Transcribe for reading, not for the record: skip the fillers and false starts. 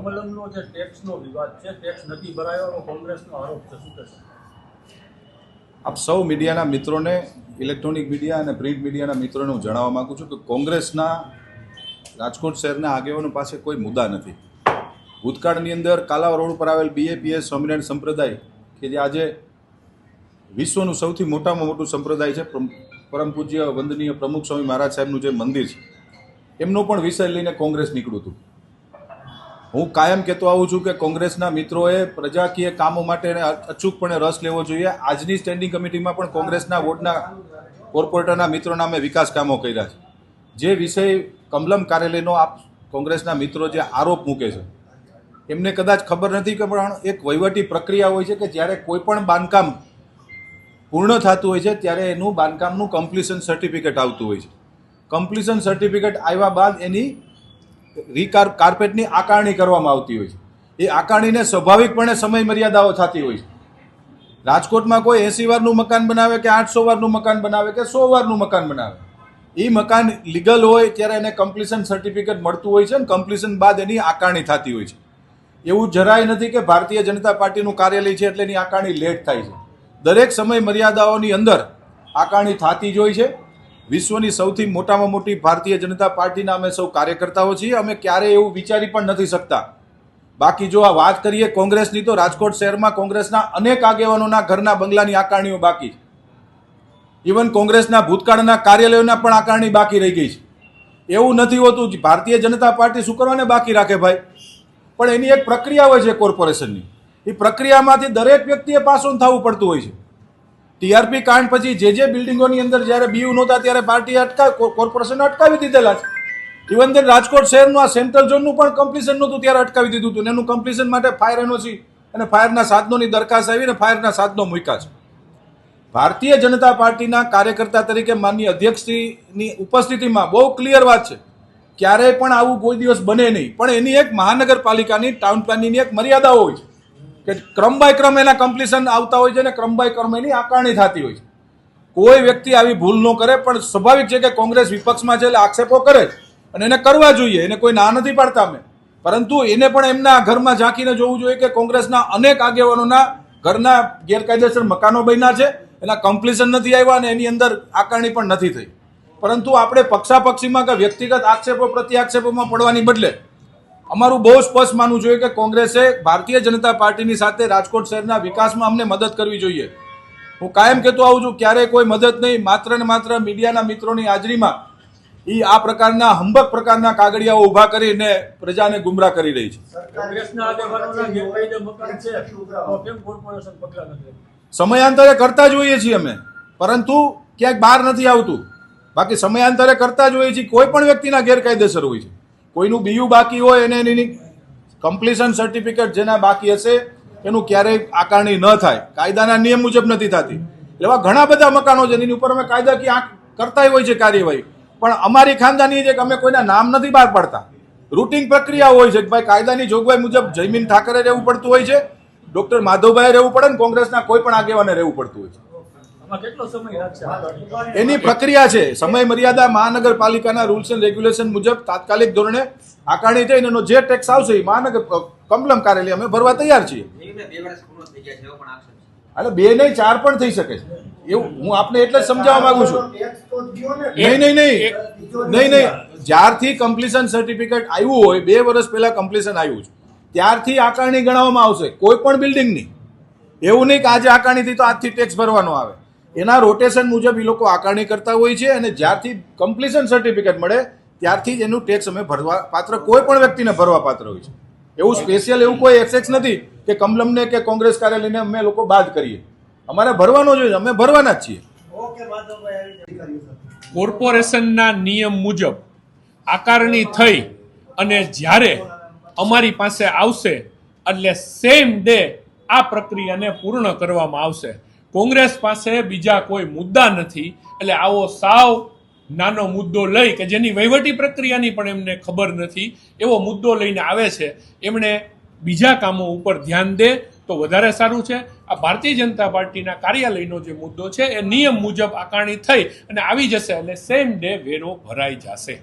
કમલમનો જે ટેક્સનો વિવાદ છે, ટેક્સ નથી ભરાયો કોંગ્રેસનો આરોપ છે, શું કહેશો? આપ સૌ મીડિયાના મિત્રોને, ઇલેક્ટ્રોનિક મીડિયા અને પ્રિન્ટ મીડિયાના મિત્રોને હું જણાવવા માગું છું કે કોંગ્રેસના રાજકોટ શહેરના આગેવાનો પાસે કોઈ મુદ્દા નથી. ભૂતકાળની અંદર કાલાવ રોડ ઉપર આવેલ BAPS સ્વામિનારાયણ સંપ્રદાય કે જે આજે વિશ્વનું સૌથી મોટામાં મોટું સંપ્રદાય છે, પરમ પૂજ્ય વંદનીય પ્રમુખ સ્વામી મહારાજ સાહેબનું જે મંદિર છે, એમનો પણ વિષય લઈને કોંગ્રેસ નીકળ્યું હતું. હું કાયમ કહેતો આવું છું કે કોંગ્રેસના મિત્રોએ પ્રજાકીય કામો માટે અચૂકપણે રસ લેવો જોઈએ. આજની સ્ટેન્ડિંગ કમિટીમાં પણ કોંગ્રેસના વોર્ડના કોર્પોરેટરના મિત્રોના અમે વિકાસ કામો કર્યા છે. જે વિષય કમલમ કાર્યાલયનો આપ કોંગ્રેસના મિત્રો જે આરોપ મૂકે છે, એમને કદાચ ખબર નથી કે પણ એક વહીવટી પ્રક્રિયા હોય છે કે જ્યારે કોઈ પણ બાંધકામ પૂર્ણ થતું હોય છે ત્યારે એનું બાંધકામનું કમ્પ્લીશન સર્ટિફિકેટ આવતું હોય છે. કમ્પ્લીશન સર્ટિફિકેટ આવ્યા બાદ એની કાર્પેટની આકારણી કરવામાં આવતી હોય છે. એ આકારણીને સ્વાભાવિકપણે સમય મર્યાદાઓ થતી હોય છે. રાજકોટમાં કોઈ 80 વારનું મકાન બનાવે કે 800 વારનું મકાન બનાવે કે 100 વારનું મકાન બનાવે, એ મકાન લીગલ હોય ત્યારે એને કમ્પ્લીશન સર્ટિફિકેટ મળતું હોય છે અને કમ્પ્લીશન બાદ એની આકારણી થતી હોય છે. એવું જરાય નથી કે ભારતીય જનતા પાર્ટીનું કાર્યાલય છે એટલે એની આકારણી લેટ થાય છે. દરેક સમય મર્યાદાઓની અંદર આકારણી થતી જ હોય છે. વિશ્વની સૌથી મોટામાં મોટી ભારતીય જનતા પાર્ટીના અમે સૌ કાર્યકર્તાઓ છીએ. અમે ક્યારેય એવું વિચારી પણ નથી શકતા. બાકી જો આ વાત કરીએ કોંગ્રેસની, તો રાજકોટ શહેરમાં કોંગ્રેસના અનેક આગેવાનોના ઘરના બંગલાની આકારણીઓ બાકી છે. ઇવન કોંગ્રેસના ભૂતકાળના કાર્યાલયોના પણ આકારણી બાકી રહી ગઈ છે. એવું નથી હોતું ભારતીય જનતા પાર્ટી શું કરવાને બાકી રાખે ભાઈ, પણ એની એક પ્રક્રિયા હોય છે કોર્પોરેશનની. એ પ્રક્રિયામાંથી દરેક વ્યક્તિએ પાસ ઓન થવું પડતું હોય છે. TRP કાંડ પછી જે બિલ્ડિંગોની અંદર જ્યારે બીયુ નહોતા ત્યારે પાર્ટીએ કોર્પોરેશને અટકાવી દીધેલા છે. ઇવન તેમ રાજકોટ શહેરનું આ સેન્ટ્રલ ઝોનનું પણ કમ્પ્લીશન નહોતું ત્યારે અટકાવી દીધું હતું. એનું કમ્પ્લીશન માટે ફાયર NOC અને ફાયરના સાધનોની દરખાસ્ત આવીને ફાયરના સાધનો મૂક્યા છે. ભારતીય જનતા પાર્ટીના કાર્યકર્તા તરીકે માનનીય અધ્યક્ષની ઉપસ્થિતિમાં બહુ ક્લિયર વાત છે, ક્યારેય પણ આવું કોઈ દિવસ બને નહીં. પણ એની એક મહાનગરપાલિકાની ટાઉન પ્લાનિંગની એક મર્યાદાઓ હોય છે કે ક્રમ બાય ક્રમ એના કમ્પ્લીશન આવતા હોય છે અને ક્રમ બાય ક્રમ એની આકારણી થતી હોય છે. કોઈ વ્યક્તિ આવી ભૂલ ન કરે, પણ સ્વાભાવિક છે કે કોંગ્રેસ વિપક્ષમાં છે એટલે આક્ષેપો કરે અને એને કરવા જોઈએ, એને કોઈ ના નથી પાડતા અમે, પરંતુ એને પણ એમના ઘરમાં ઝાંકીને જોવું જોઈએ કે કોંગ્રેસના અનેક આગેવાનોના ઘરના ગેરકાયદેસર મકાનો બન્યા છે, એના કમ્પ્લીશન નથી આવ્યા અને એની અંદર આકારણી પણ નથી થઈ. પરંતુ આપણે પક્ષાપક્ષીમાં કે વ્યક્તિગત આક્ષેપો પ્રત્યાક્ષેપોમાં પડવાની બદલે અમારું બહુ સ્પષ્ટ માનવું જોઈએ કે કોંગ્રેસે ભારતીય જનતા પાર્ટીની સાથે રાજકોટ શહેરના વિકાસમાં અમને મદદ કરવી જોઈએ. હું કાયમ કહેતો આવું છું, ક્યારેય કોઈ મદદ નહીં, માત્ર ને માત્ર મીડિયાના મિત્રોની હાજરીમાં એ આ પ્રકારના હંબક પ્રકારના કાગળિયાઓ ઊભા કરીને પ્રજાને ગુમરાહ કરી રહી છે. કોંગ્રેસના આગેવાનોના ગેરકાયદે મકાન છે તો કેમ કોર્પોરેશન પગલાં નથી લેતું? સમયાંતરે કરતા જોઈએ છીએ અમે, પરંતુ ક્યાંક બહાર નથી આવતું. બાકી સમયાંતરે કરતા જોઈએ છીએ. કોઈ પણ વ્યક્તિના ગેરકાયદેસર હોય છે, કોઈનું બીયુ બાકી હોય એને એની કમ્પ્લીશન સર્ટિફિકેટ જેના બાકી હશે એનું ક્યારેય આકારણી ન થાય, કાયદાના નિયમ મુજબ નથી થતી. એવા ઘણા બધા મકાનો છે જેની ઉપર અમે કાયદાકીય કરતા હોય છે કાર્યવાહી, પણ અમારી ખાનદાની છે કે અમે કોઈના નામ નથી બહાર પાડતા. રૂટિન પ્રક્રિયા હોય છે કે ભાઈ કાયદાની જોગવાઈ મુજબ જયમીન ઠાકરે રહેવું પડતું હોય છે, ડોક્ટર માધવભાઈ રહેવું પડે ને કોંગ્રેસના કોઈ પણ આગેવાને રહેવું પડતું હોય છે. કેટલો સમય લાગશે? એની પ્રક્રિયા છે. સમય મર્યાદા મહાનગરપાલિકાના રૂલ્સ એન્ડ રેગ્યુલેશન મુજબ તાત્કાલિક ધોરણે આકારણી થઈને એનો જે ટેક્સ આવશે એ મહાનગર કમલમ કાર્યાલય અમે ભરવા તૈયાર છીએ. એટલે 2 નહીં 4 પણ થઈ શકે છે. એવું હું આપને એટલે જ સમજાવવા માંગુ છું. નહીં, જ્યારથી કમ્પ્લીશન સર્ટિફિકેટ આવ્યું હોય, 2 વર્ષ પહેલા કમ્પ્લીશન આવ્યું છે, ત્યારથી આકારણી ગણવામાં આવશે કોઈ પણ બિલ્ડિંગની. એવું નહીં કે આજે આકારણી થઈ તો આજથી ટેક્સ ભરવાનો આવે. એના રોટેશન મુજબ એ લોકો આકારણી કરતા હોય છે અને જ્યારથી કમ્પ્લીશન સર્ટિફિકેટ મળે ત્યારથી જ એનું ટેક્સ અમે ભરવા પાત્ર, કોઈ પણ વ્યક્તિને ભરવા પાત્ર હોય છે. એવું સ્પેશિયલ એવું કોઈ એક્સેસ નથી કે કમલમને કે કોંગ્રેસ કાર્યાલયને અમે લોકો બાદ કરીએ. અમારે ભરવાનો જોઈએ, અમે ભરવાના જ છીએ. કોર્પોરેશનના નિયમ મુજબ આકારણી થઈ અને જ્યારે અમારી પાસે આવશે એટલે સેમ ડે આ પ્રક્રિયાને પૂર્ણ કરવામાં આવશે. કોંગ્રેસ પાસે બીજા કોઈ મુદ્દા નથી, એટલે આવો સાવ નાનો મુદ્દો લઈ કે જેની વહીવટી પ્રક્રિયાની પણ એમને ખબર નથી એવો મુદ્દો લઈને આવે છે. એમણે બીજા કામો ઉપર ધ્યાન દે તો વધારે સારું છે. આ ભારતીય જનતા પાર્ટીના કાર્યાલયનો જે મુદ્દો છે એ નિયમ મુજબ આકારણી થઈ અને આવી જશે એટલે સેમ ડે વેરો ભરાઈ જશે.